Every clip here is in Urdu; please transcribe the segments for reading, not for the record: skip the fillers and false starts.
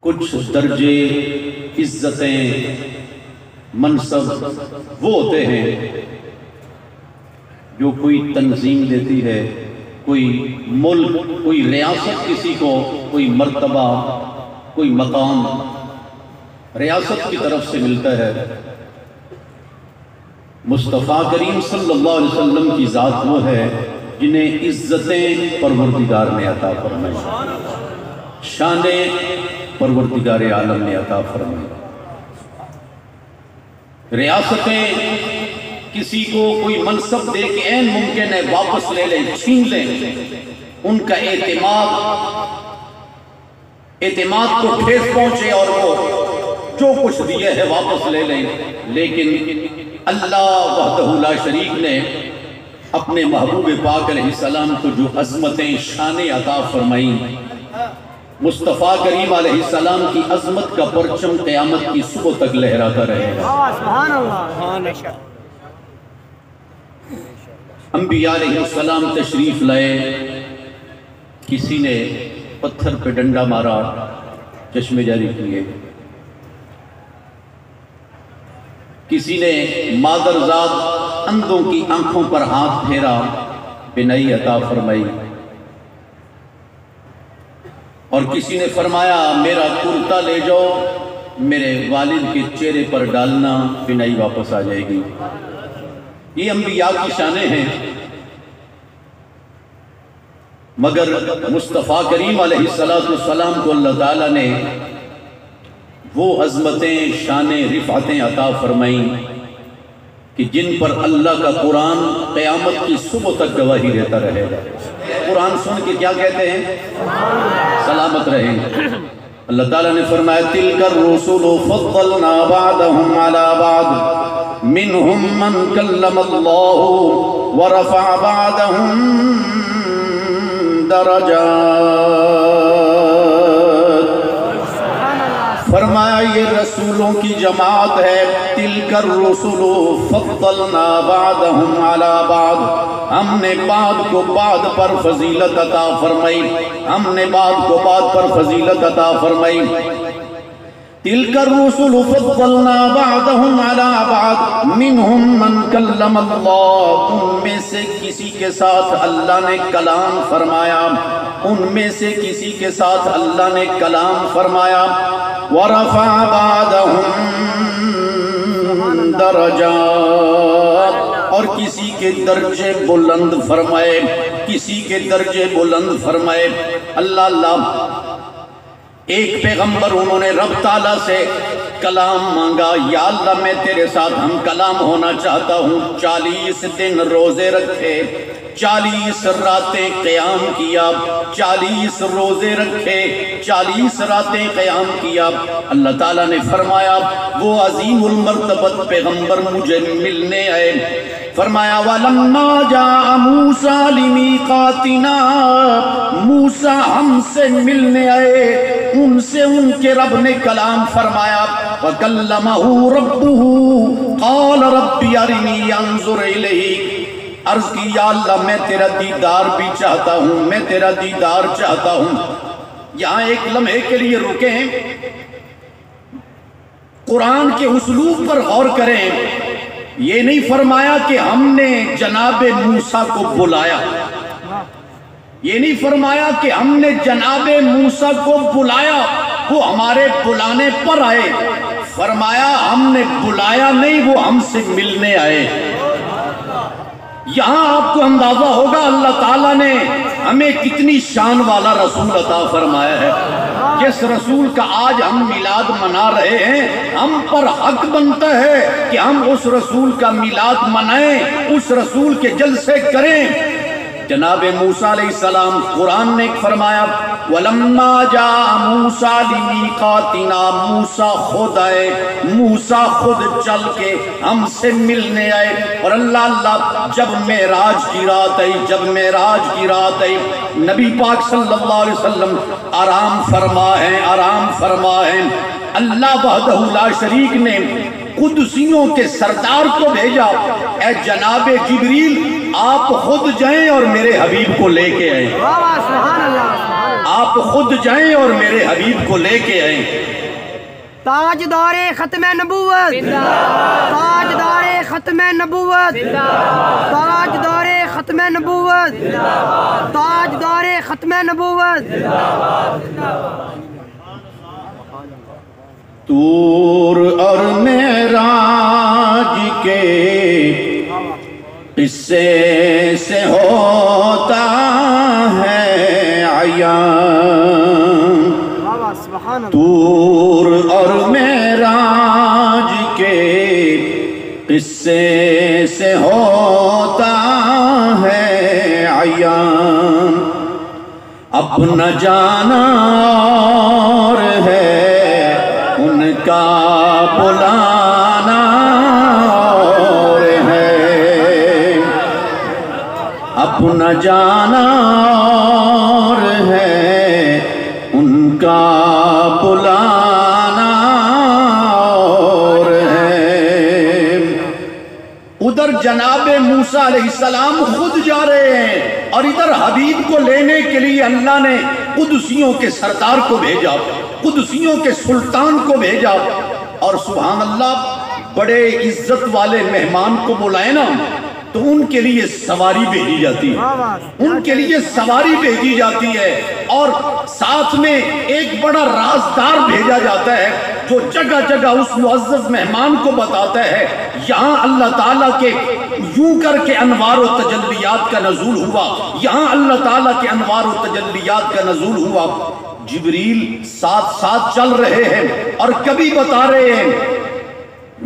کچھ درجے عزتیں منصب وہ ہوتے ہیں جو کوئی تنظیم دیتی ہے، کوئی ملک، کوئی ریاست کسی کو کوئی مرتبہ، کوئی مقام ریاست کی طرف سے ملتا ہے۔ مصطفیٰ کریم صلی اللہ علیہ وسلم کی ذات وہ ہے جنہیں عزتیں پروردگار نے عطا فرمائی، شانیں پروردگار عالم نے عطا فرمائی۔ ریاستیں کسی کو کوئی منصب دے کے عین ممکن ہے واپس لے لیں، چھین لیں، ان کا اعتماد کو ٹھیس پہنچے اور وہ جو کچھ دیا ہے واپس لے لیں۔ لیکن اللہ وحدہ لا شریک نے اپنے محبوب پاک علیہ السلام کو جو عظمتیں شانیں عطا فرمائیں، مصطفیٰ کریم علیہ السلام کی عظمت کا پرچم قیامت کی صبح تک لہراتا رہے گا۔ سبحان اللہ۔ انبیاء علیہ السلام تشریف لائے، کسی نے پتھر پہ ڈنڈا مارا، چشمے جاری کیے، کسی نے مادرزاد اندھوں کی آنکھوں پر ہاتھ پھیرا، بینائی عطا فرمائی، اور کسی نے فرمایا میرا کرتا لے جاؤ، میرے والد کے چہرے پر ڈالنا، بینائی واپس آ جائے گی۔ یہ انبیاء کی شانیں ہیں، مگر مصطفیٰ کریم علیہ السلام کو اللہ تعالیٰ نے وہ عظمتیں، شانیں، رفعتیں عطا فرمائیں کہ جن پر اللہ کا قرآن قیامت کی صبح تک گواہی دیتا رہے گا۔ قرآن سن کے کیا کہتے ہیں؟ سلامت رہیں۔ اللہ تعالیٰ نے فرمایا تِلْكَ الرُّسُلُ فَضَّلْنَا بَعْدَهُمْ عَلَى بَعْدٍ مِّنْهُمْ مَنْ كَلَّمَ اللَّهُ وَرَفَعَ بَعْدَهُمْ درجات۔ فرمایا یہ رسولوں کی جماعت ہے، تِلْكَ الرُّسُلُ فَضَّلْنَا بَعْدَهُمْ عَلَى بَعْدٍ، ہم نے بعد کو بعد پر فضیلت عطا فرمائی، ہم نے بعد کو بعد پر فضیلت عطا فرمائی۔ تِلْكَ الرُّسُلُ فَضَّلْنَا بَعْدَهُمْ عَلَى بَعْدٍ مِّنْهُمْ مَنْ كَلَّمَ اللَّهُ، ان میں سے کسی کے ساتھ اللہ نے کلام فرمایا، ان میں سے کسی کے ساتھ اللہ نے کلام فرمایا۔ وَرَفَعَ بَعْدَهُمْ درجات، اور کسی کے درجے بلند فرمائے، کسی کے درجے بلند فرمائے۔ اللہ ایک پیغمبر انہوں نے رب تعالیٰ سے کلام مانگا، یا اللہ میں تیرے ساتھ ہم کلام ہونا چاہتا ہوں۔ 40 دن روزے رکھے، 40 راتیں قیام کیا، 40 روزے رکھے، 40 راتیں قیام کیا۔ اللہ تعالیٰ نے فرمایا وہ عظیم المرتبت پیغمبر مجھے ملنے آئے، فرمایا وَلَمَّا جَاءَ مُوسَىٰ لِمِيقَاتِنَا، موسیٰ ہم سے ملنے آئے، ان سے ان کے رب نے کلام فرمایا۔ وَكَلَّمَهُ رَبُّهُ قَالَ رَبِّ أَرِنِي أَنظُرْ إِلَيْكَ، عرض کی یا اللہ میں تیرا دیدار بھی چاہتا ہوں، میں تیرا دیدار چاہتا ہوں۔ یہاں ایک لمحے کے لیے رکیں، قرآن کے اسلوب پر غور کریں۔ یہ نہیں فرمایا کہ ہم نے جناب موسیٰ کو بلایا، یہ نہیں فرمایا کہ ہم نے جناب موسیٰ کو بلایا، وہ ہمارے بلانے پر آئے۔ فرمایا ہم نے بلایا نہیں، وہ ہم سے ملنے آئے۔ یہاں آپ کو اندازہ ہوگا اللہ تعالیٰ نے ہمیں کتنی شان والا رسول عطا فرمایا ہے۔ جس رسول کا آج ہم میلاد منا رہے ہیں، ہم پر حق بنتا ہے کہ ہم اس رسول کا میلاد منائیں، اس رسول کے جلسے کریں۔ جناب موسیٰ علیہ السلام، قرآن نے فرمایا وَلَمَّا جَاءَ مُوسَىٰ لِمِيقَاتِنَا، موسیٰ خود آئے، موسیٰ خود چل کے ہم سے ملنے آئے۔ اور اللہ جب معراج کی رات آئی، جب معراج کی رات آئی، نبی پاک صلی اللہ علیہ وسلم آرام فرما ہیں، آرام فرما ہیں۔ اللہ وحدہ لا شریک نے قدسیوں کے سردار کو بھیجا، اے جناب جبریل آپ خود جائیں اور میرے حبیب کو لے کے آئیں۔ آپ خود جائیں اور میرے حبیب کو لے کے آئیں۔ تاجدار ختم نبوت، تاجدار ختم نبوت، تاجدار ختم نبوت، تاجدار ختم نبوت۔ طور اور معراج کے قصے سے ہوتا ہے عیان، طور اور معراج کے قصے سے ہوتا ہے عیان، اپنا جانا اور ہے ان کا بلانا اور ہے، اپنا جانا اور ہے ان کا بلانا اور ہے۔ ادھر جناب موسیٰ علیہ السلام خود جا رہے ہیں اور ادھر حبیب کو لینے کے لیے اللہ نے قدسیوں کے سردار کو بھیجا، قدسیوں کے سلطان کو بھیجا، اور سبحان اللہ بڑے عزت والے مہمان کو بلائے نا تو ان کے لیے سواری بھیجی جاتی ہے، ان کے لیے سواری بھیجی جاتی ہے، اور ساتھ میں ایک بڑا رازدار بھیجا جاتا ہے جو جگہ جگہ اس معزز مہمان کو بتاتا ہے یہاں اللہ تعالیٰ کے یوں کر کے انوار و تجلیات کا نزول ہوا، یہاں اللہ تعالیٰ کے انوار و تجلیات کا نزول ہوا۔ جبریل ساتھ ساتھ چل رہے ہیں اور کبھی بتا رہے ہیں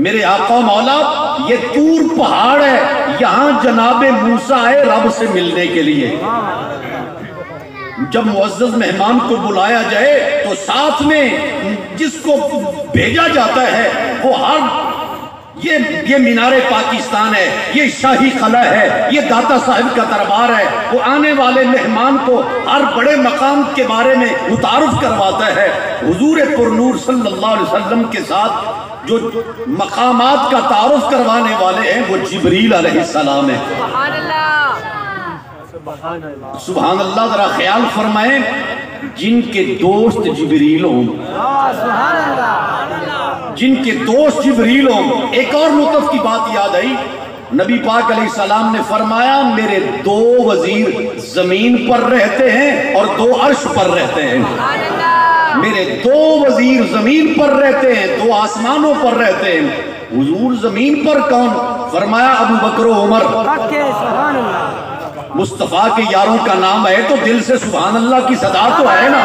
میرے آقا مولا یہ طور پہاڑ ہے، یہاں جناب موسیٰ آئے رب سے ملنے کے لیے۔ جب معزز مہمان کو بلایا جائے تو ساتھ میں جس کو بھیجا جاتا ہے وہ ہر یہ مینار پاکستان ہے، یہ شاہی قلعہ ہے، یہ داتا صاحب کا دربار ہے، وہ آنے والے مہمان کو ہر بڑے مقام کے بارے میں متعارف کرواتا ہے۔ حضور پرنور صلی اللہ علیہ وسلم کے ساتھ جو مقامات کا تعارف کروانے والے ہیں وہ جبریل علیہ السلام ہیں۔ سبحان اللہ، سبحان اللہ، ذرا خیال فرمائیں جن کے دوست جبریل ہوں، سبحان اللہ، جن کے دوست جبریل ہوں۔ ایک اور لطف کی بات یاد آئی، نبی پاک علیہ السلام نے فرمایا میرے 2 وزیر زمین پر رہتے ہیں اور 2 عرش پر رہتے ہیں، میرے 2 وزیر زمین پر رہتے ہیں، 2 آسمانوں پر رہتے ہیں۔ حضور زمین پر کون؟ فرمایا ابو بکر و عمر۔ سبحان اللہ، مصطفیٰ کے یاروں کا نام ہے تو دل سے سبحان اللہ کی صدا تو ہے نا۔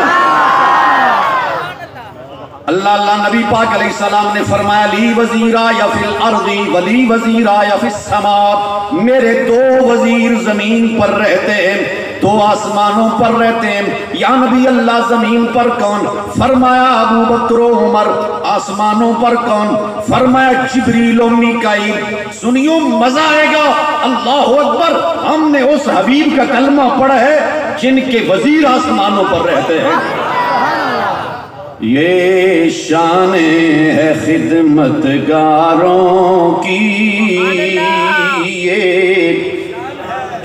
اللہ نبی پاک علیہ السلام نے فرمایا لی وزیرا یا فی الارض ولی وزیرا یا فی السماء، میرے 2 وزیر زمین پر رہتے ہیں، 2 آسمانوں پر رہتے ہیں۔ یا نبی اللہ زمین پر کون؟ فرمایا ابو بکر و عمر۔ آسمانوں پر کون؟ فرمایا جبریل و میکائیل۔ سنیو مزہ آئے گا، اللہ اکبر، ہم نے اس حبیب کا کلمہ پڑھا ہے جن کے وزیر آسمانوں پر رہتے ہیں۔ یہ شان ہے خدمتگاروں کی، یہ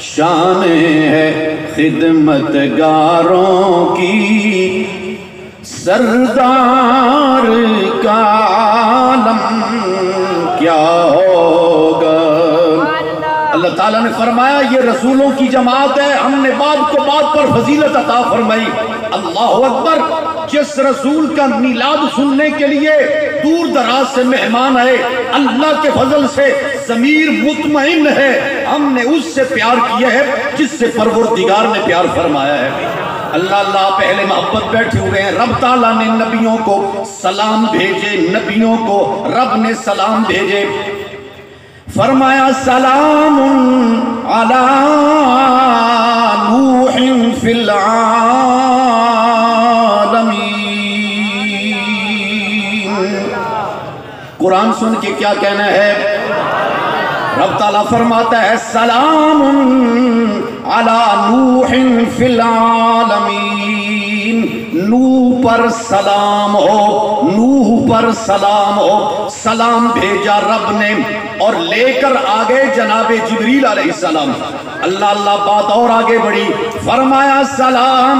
شان ہے خدمتگاروں کی، سردار کا عالم کیا ہوگا۔ اللہ تعالیٰ نے فرمایا یہ رسولوں کی جماعت ہے، ہم نے بعد کو بعد پر فضیلت عطا فرمائی۔ اللہ اکبر، جس رسول کا میلاد سننے کے لیے دور دراز سے مہمان آئے، اللہ کے فضل سے ضمیر مطمئن ہے، ہم نے اس سے پیار کیا ہے جس سے پروردگار نے پیار فرمایا ہے۔ اللہ پہلے محبت بیٹھے ہوئے ہیں۔ رب تعالیٰ نے نبیوں کو سلام بھیجے، نبیوں کو رب نے سلام بھیجے۔ فرمایا سلام علی نوح فی العالمین۔ قرآن سن کے کیا کہنا ہے؟ رب تعالیٰ فرماتا ہے سلام علی نوح فی العالمین، نوح پر سلام ہو، نوح پر سلام ہو۔ سلام بھیجا رب نے اور لے کر آگے جناب جبریل علیہ السلام۔ اللہ بات اور آگے بڑھی، فرمایا سلام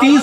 30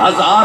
1000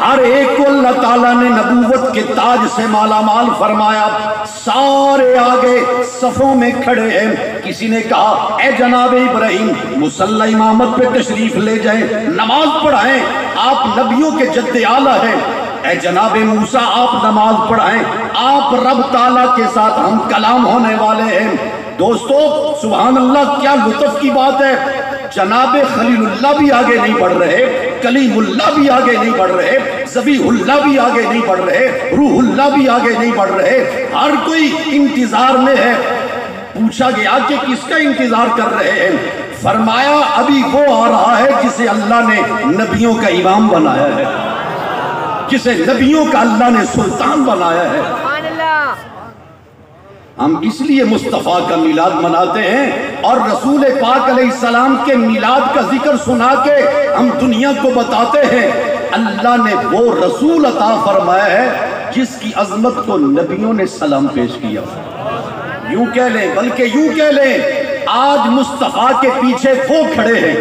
ہر ایک کو اللہ تعالیٰ نے نبوت کے تاج سے مالا مال فرمایا. سارے آگے صفوں میں کھڑے ہیں. کسی نے کہا اے جناب ابراہیم مصلی امامت پہ تشریف لے جائیں, نماز پڑھائیں, آپ نبیوں کے جد اعلیٰ ہیں. اے جناب موسیٰ آپ نماز پڑھائیں, آپ رب تعالیٰ کے ساتھ ہم کلام ہونے والے ہیں. دوستو سبحان اللہ, کیا لطف کی بات ہے. جناب خلیل اللہ بھی آگے نہیں بڑھ رہے, کلیم اللہ بھی آگے نہیں بڑھ رہے, ذبیح اللہ بھی آگے نہیں بڑھ رہے, روح اللہ بھی آگے نہیں بڑھ رہے. ہر کوئی انتظار میں ہے. پوچھا گیا کہ کس کا انتظار کر رہے ہیں؟ فرمایا ابھی وہ آ رہا ہے جسے اللہ نے نبیوں کا امام بنایا ہے, جسے نبیوں کا اللہ نے سلطان بنایا ہے. ہم اس لیے مصطفیٰ کا میلاد مناتے ہیں اور رسول پاک علیہ السلام کے میلاد کا ذکر سنا کے ہم دنیا کو بتاتے ہیں اللہ نے وہ رسول عطا فرمایا ہے جس کی عظمت کو نبیوں نے سلام پیش کیا. یوں کہہ لیں, بلکہ یوں کہہ لیں, آج مصطفیٰ کے پیچھے وہ کھڑے ہیں,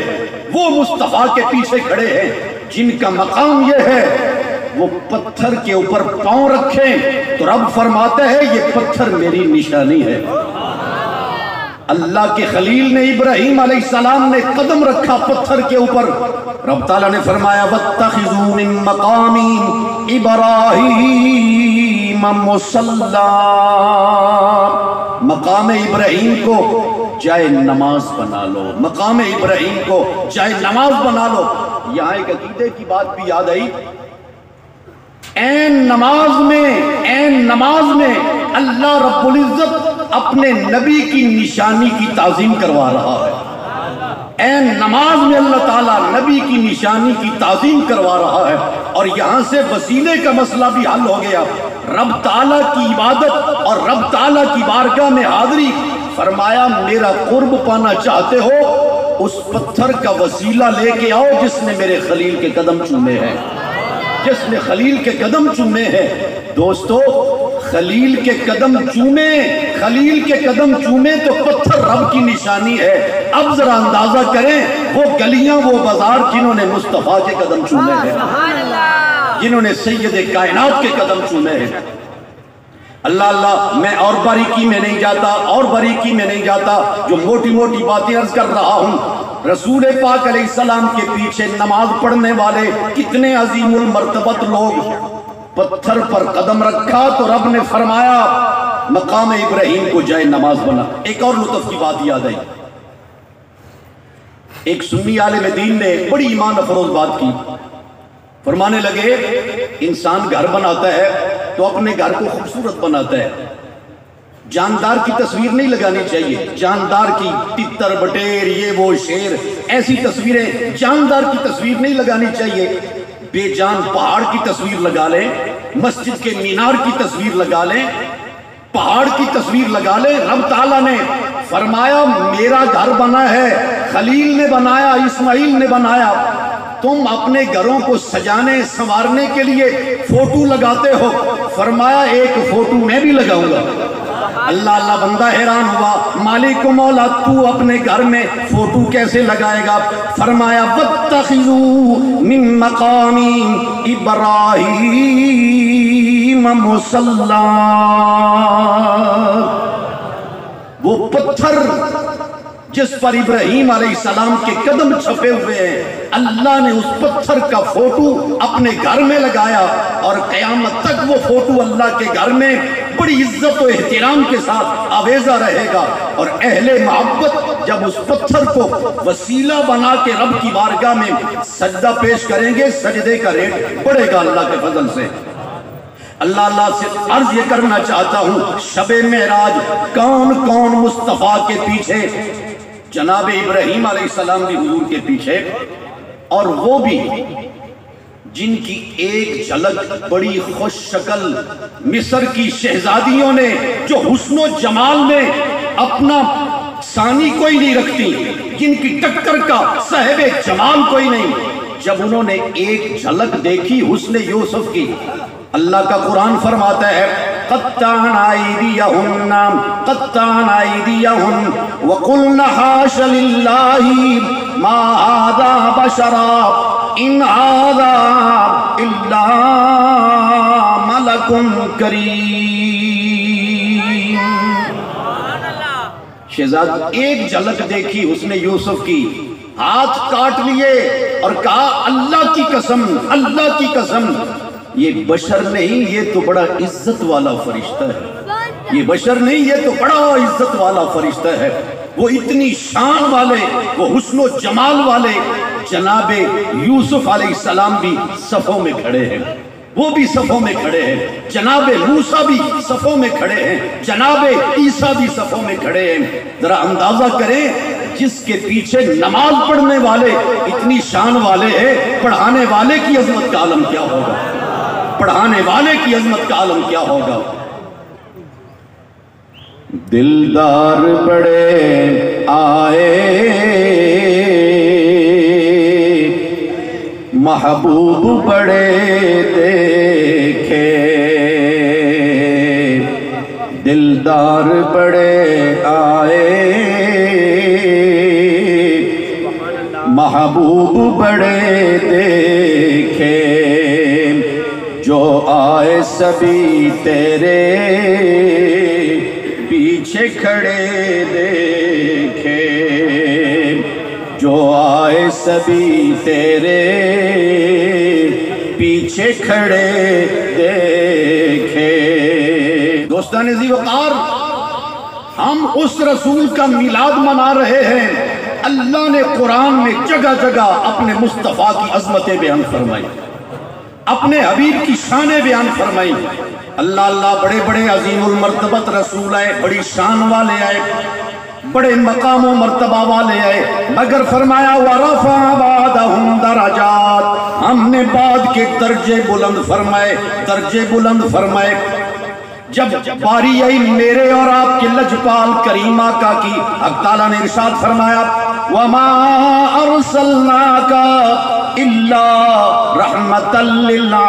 وہ مصطفیٰ کے پیچھے کھڑے ہیں جن کا مقام یہ ہے وہ پتھر کے اوپر پاؤں رکھیں تو رب فرماتے ہیں یہ پتھر میری نشانی ہے. اللہ کے خلیل نے ابراہیم علیہ السلام نے قدم رکھا پتھر کے اوپر, رب تعالیٰ نے فرمایا وَاتَّخِذُوا مِن مَّقَامِ إِبْرَاهِيمَ مُصَلًّى. مقام ابراہیم کو جائے نماز بنا لو, مقام ابراہیم کو جائے نماز بنا لو. یہاں ایک عقیدے کی بات بھی یاد آئی. این نماز میں اللہ رب العزت اپنے نبی کی نشانی کی تعظیم کروا رہا ہے. این نماز میں اللہ تعالیٰ نبی کی نشانی کی تعظیم کروا رہا ہے. اور یہاں سے وسیلے کا مسئلہ بھی حل ہو گیا. رب تعالیٰ کی عبادت اور رب تعالیٰ کی بارگاہ میں حاضری. فرمایا میرا قرب پانا چاہتے ہو اس پتھر کا وسیلہ لے کے آؤ جس نے میرے خلیل کے قدم چومے ہیں, جس نے خلیل کے قدم چومے ہیں. دوستو خلیل کے قدم چومے, خلیل کے قدم چومے تو پتھر رب کی نشانی ہے. اب ذرا اندازہ کریں وہ گلیاں وہ بازار جنہوں نے مصطفیٰ کے قدم چومے ہیں, جنہوں نے سید کائنات کے قدم چومے ہیں. اللہ اللہ, میں اور باریکی میں نہیں جاتا, جو موٹی موٹی باتیں عرض کر رہا ہوں. رسول پاک علیہ السلام کے پیچھے نماز پڑھنے والے کتنے عظیم المرتبت لوگ, پتھر پر قدم رکھا تو رب نے فرمایا مقام ابراہیم کو جائے نماز بنا. ایک اور لطف کی بات یاد آئی. ایک سنی عالم دین نے بڑی ایمان افروز بات کی. فرمانے لگے انسان گھر بناتا ہے تو اپنے گھر کو خوبصورت بناتا ہے. جاندار کی تصویر نہیں لگانی چاہیے, جاندار کی تتر بٹیر یہ وہ شیر ایسی تصویریں, جاندار کی تصویر نہیں لگانی چاہیے. بے جان پہاڑ کی تصویر لگا لیں, مسجد کے مینار کی تصویر لگا لیں, پہاڑ کی تصویر لگا لیں. رب تعالیٰ نے فرمایا میرا گھر بنا ہے, خلیل نے بنایا, اسماعیل نے بنایا. تم اپنے گھروں کو سجانے سنوارنے کے لیے فوٹو لگاتے ہو. فرمایا ایک فوٹو میں بھی لگاؤں گا. اللہ اللہ, بندہ حیران ہوا, مالک و مولا تو اپنے گھر میں فوٹو کیسے لگائے گا؟ فرمایا وَاتَّخِذُوا مِن مَّقَامِ إِبْرَاهِيمَ مُصَلًّى. وہ پتھر جس پر ابراہیم علیہ السلام کے قدم چھپے ہوئے ہیں, اللہ نے اس پتھر کا فوٹو اپنے گھر میں لگایا اور قیامت تک وہ فوٹو اللہ کے گھر میں بڑی عزت و احترام کے ساتھ آویزہ رہے گا. اور اہل محبت جب اس پتھر کو وسیلہ بنا کے رب کی بارگاہ میں سجدہ پیش کریں گے, سجدے کا ریٹ بڑھے گا اللہ کے فضل سے. اللہ اللہ سے عرض یہ کرنا چاہتا ہوں, شب معراج کون کون مصطفیٰ کے پیچھے, جناب ابراہیم علیہ السلام بھی حضور کے پیچھے, اور وہ بھی جن کی ایک جھلک بڑی خوش شکل مصر کی شہزادیوں نے, جو حسن و جمال میں اپنا ثانی کوئی نہیں رکھتی, جن کی ٹکر کا صاحب جمال کوئی نہیں, جب انہوں نے ایک جھلک دیکھی حسن یوسف کی, اللہ کا قرآن فرماتا ہے قطعنا ایدیہن وقلنا حاش للہ ما هذا بشرا ان هذا الا ملک کریم۔ شہزاد ایک جھلک دیکھی حسن یوسف کی، ہاتھ کاٹ لیے اور کہا اللہ کی قسم، اللہ کی قسم، یہ بشر نہیں، یہ تو بڑا عزت والا فرشتہ ہے، یہ بشر نہیں، یہ تو بڑا عزت والا فرشتہ ہے۔ وہ اتنی شان والے، وہ حسن و جمال والے جناب یوسف علیہ السلام بھی صفوں میں کھڑے ہیں، وہ بھی صفوں میں کھڑے ہیں، جناب موسیٰ بھی صفوں میں کھڑے ہیں، جناب عیسیٰ بھی صفوں میں کھڑے ہیں۔ ذرا اندازہ کریں، جس کے پیچھے نماز پڑھنے والے اتنی شان والے ہیں، پڑھانے والے کی عظمت کا عالم کیا ہوگا، پڑھانے والے کی عظمت کا عالم کیا ہوگا۔ دلدار بڑے آئے محبوب بڑے دیکھے، دلدار بڑے آئے محبوب بڑے دیکھے، جو آئے سبھی تیرے پیچھے کھڑے دیکھے، جو آئے سبھی تیرے پیچھے کھڑے دیکھے۔ دوستان عزیز وقار، ہم اس رسول کا میلاد منا رہے ہیں۔ اللہ نے قرآن میں جگہ جگہ اپنے مصطفیٰ کی عظمتیں بیان فرمائی، اپنے حبیب کی شانیں بیان فرمائی۔ اللہ بڑے بڑے عظیم المرتبت رسول آئے، بڑی شان والے آئے، بڑے مقام و مرتبہ والے آئے، مگر فرمایا وَرَفَعَ بَعْدَهُمْ دَرَجَاتٍ، ہم نے بعد کے درجے بلند فرمائے، درجے بلند فرمائے۔ جب باری آئی میرے اور آپ کے لجپال کریم آقا کی، حق تعالیٰ نے ارشاد فرمایا وَمَا أَرْسَلْنَاكَ إِلَّا رَحْمَةً لِّلْعَالَمِينَ۔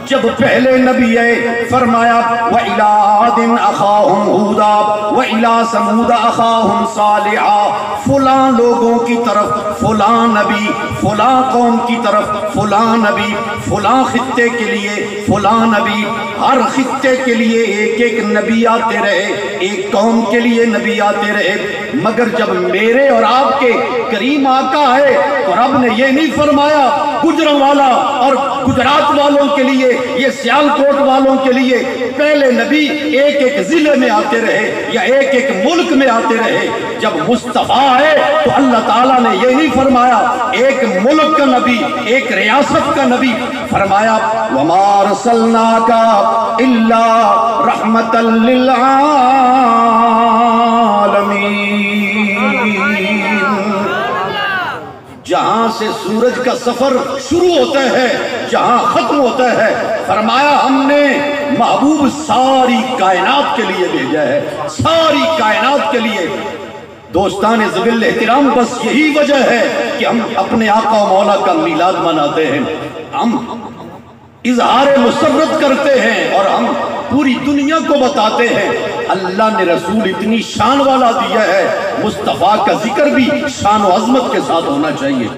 جب پہلے نبی آئے فرمایا وَإِلَىٰ عَادٍ أَخَاهُمْ هُودًا وَإِلَىٰ ثَمُودَ أَخَاهُمْ صَالِحًا، فلاں لوگوں کی طرف فلاں نبی، فلاں قوم کی طرف فلاں نبی، فلاں خطے کے لیے فلاں نبی، ہر خطے کے لیے ایک ایک نبی آتے رہے، ایک قوم کے لیے نبی آتے رہے، مگر جب میرے اور آپ کے کریم آقا ہے تو رب نے یہ نہیں فرمایا گجرانوالہ اور گجرات والوں کے لیے، یہ سیالکوٹ والوں کے لیے پہلے نبی ایک ایک ضلع میں آتے رہے یا ایک ایک ملک میں آتے رہے۔ جب مصطفیٰ ہے تو اللہ تعالیٰ نے یہ نہیں فرمایا ایک ملک کا نبی، ایک ریاست کا نبی، فرمایا وَمَا أَرْسَلْنَاكَ إِلَّا رَحْمَةً لِّلْعَالَمِينَ۔ جہاں سے سورج کا سفر شروع ہوتا ہے، جہاں ختم ہوتا ہے، فرمایا ہم نے محبوب ساری کائنات کے لیے بھیجا ہے، ساری کائنات کے لیے۔ دوستان ذویل احترام، بس یہی وجہ ہے کہ ہم اپنے آقا و مولا کا میلاد مناتے ہیں، ہم اظہار مسرت کرتے ہیں اور ہم پوری دنیا کو بتاتے ہیں اللہ نے رسول اتنی شان والا دیا ہے، مصطفیٰ کا ذکر بھی شان و عظمت کے ساتھ ہونا چاہیے۔